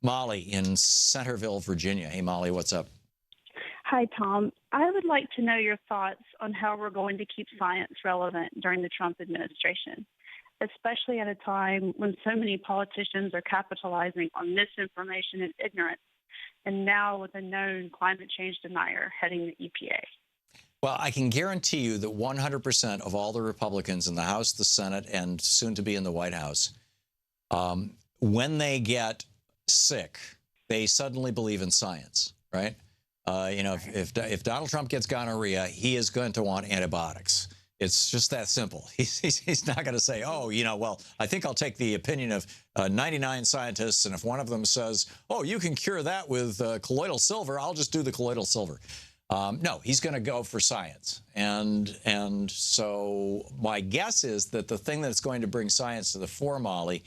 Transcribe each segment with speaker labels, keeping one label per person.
Speaker 1: Molly in Centerville, Virginia. Hey, Molly, what's up?
Speaker 2: Hi, Tom. I would like to know your thoughts on how we're going to keep science relevant during the Trump administration, especially at a time when so many politicians are capitalizing on misinformation and ignorance, and now with a known climate change denier heading the EPA.
Speaker 1: Well, I can guarantee you that 100% of all the Republicans in the House, the Senate, and soon to be in the White House, when they get sick, they suddenly believe in science, right? If Donald Trump gets gonorrhea, he is going to want antibiotics. It's just that simple. He's not going to say, oh, well, I think I'll take the opinion of 99 scientists, and if one of them says, oh, you can cure that with colloidal silver, I'll just do the colloidal silver. No, he's going to go for science. And so my guess is that the thing that's going to bring science to the fore, Molly,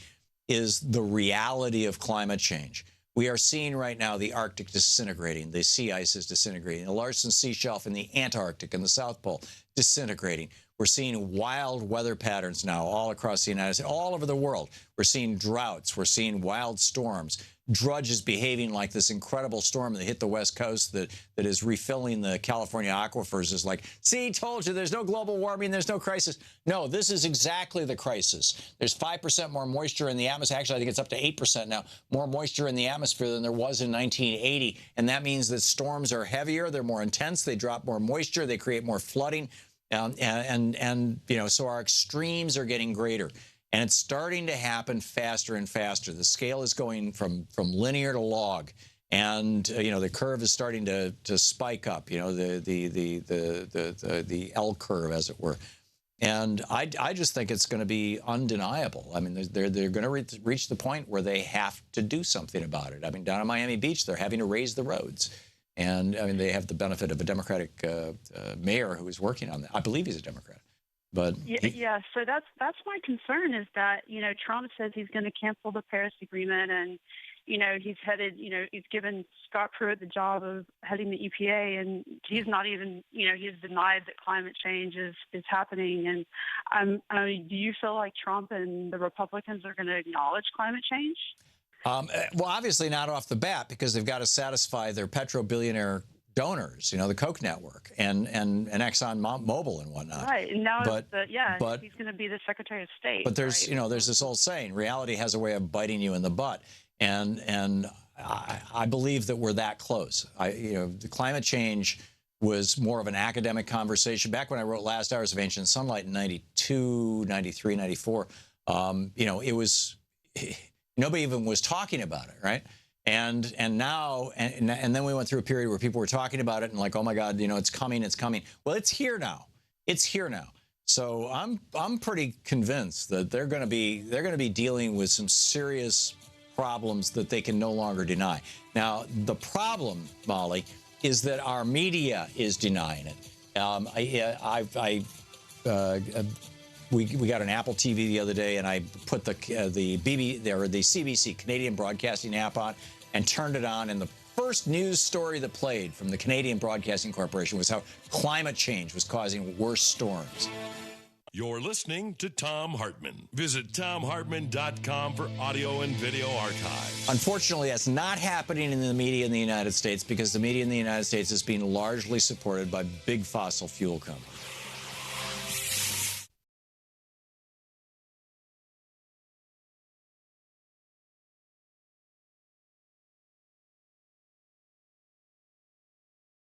Speaker 1: is the reality of climate change. We are seeing right now the Arctic disintegrating, the sea ice is disintegrating, the Larsen Sea Shelf in the Antarctic and the South Pole disintegrating. We're seeing wild weather patterns now all across the United States, all over the world. We're seeing droughts. We're seeing wild storms. Drudge is behaving like this incredible storm that hit the West Coast that is refilling the California aquifers. Is like, see, told you, there's no global warming, there's no crisis. No, this is exactly the crisis. There's 5% more moisture in the atmosphere. Actually, I think it's up to 8% now, more moisture in the atmosphere than there was in 1980. And that means that storms are heavier, they're more intense, they drop more moisture, they create more flooding. So our extremes are getting greater. And it's starting to happen faster and faster. The scale is going from linear to log, and the curve is starting to spike up. The L curve, as it were. And I just think it's going to be undeniable. I mean, they're going to reach the point where they have to do something about it. I mean, down at Miami Beach, they're having to raise the roads. And I mean, they have the benefit of a Democratic mayor who is working on that. I believe he's a Democrat. But
Speaker 2: so that's my concern is that, Trump says he's going to cancel the Paris Agreement, and, he's headed, he's given Scott Pruitt the job of heading the EPA, and he's not even, he's denied that climate change is happening. And do you feel like Trump and the Republicans are going to acknowledge climate change?
Speaker 1: Well, obviously not off the bat, because they've got to satisfy their petro-billionaire donors, the Koch network and Exxon Mobil and whatnot.
Speaker 2: Right, and now he's going to be the Secretary of State.
Speaker 1: But there's,
Speaker 2: right?
Speaker 1: There's this old saying: reality has a way of biting you in the butt, and I believe that we're that close. The climate change was more of an academic conversation back when I wrote Last Hours of Ancient Sunlight in 92, 93, 94. It was nobody even was talking about it, right? And now, and then we went through a period where people were talking about it and like, oh my God, it's coming, it's coming. Well, it's here now. It's here now. So I'm pretty convinced that they're going to be dealing with some serious problems that they can no longer deny. Now, the problem, Molly, is that our media is denying it. We got an Apple TV the other day, and I put the CBC, Canadian Broadcasting app on, and turned it on, and the first news story that played from the Canadian Broadcasting Corporation was how climate change was causing worse storms.
Speaker 3: You're listening to Thom Hartmann. Visit ThomHartmann.com for audio and video archives.
Speaker 1: Unfortunately, that's not happening in the media in the United States, because the media in the United States is being largely supported by big fossil fuel companies.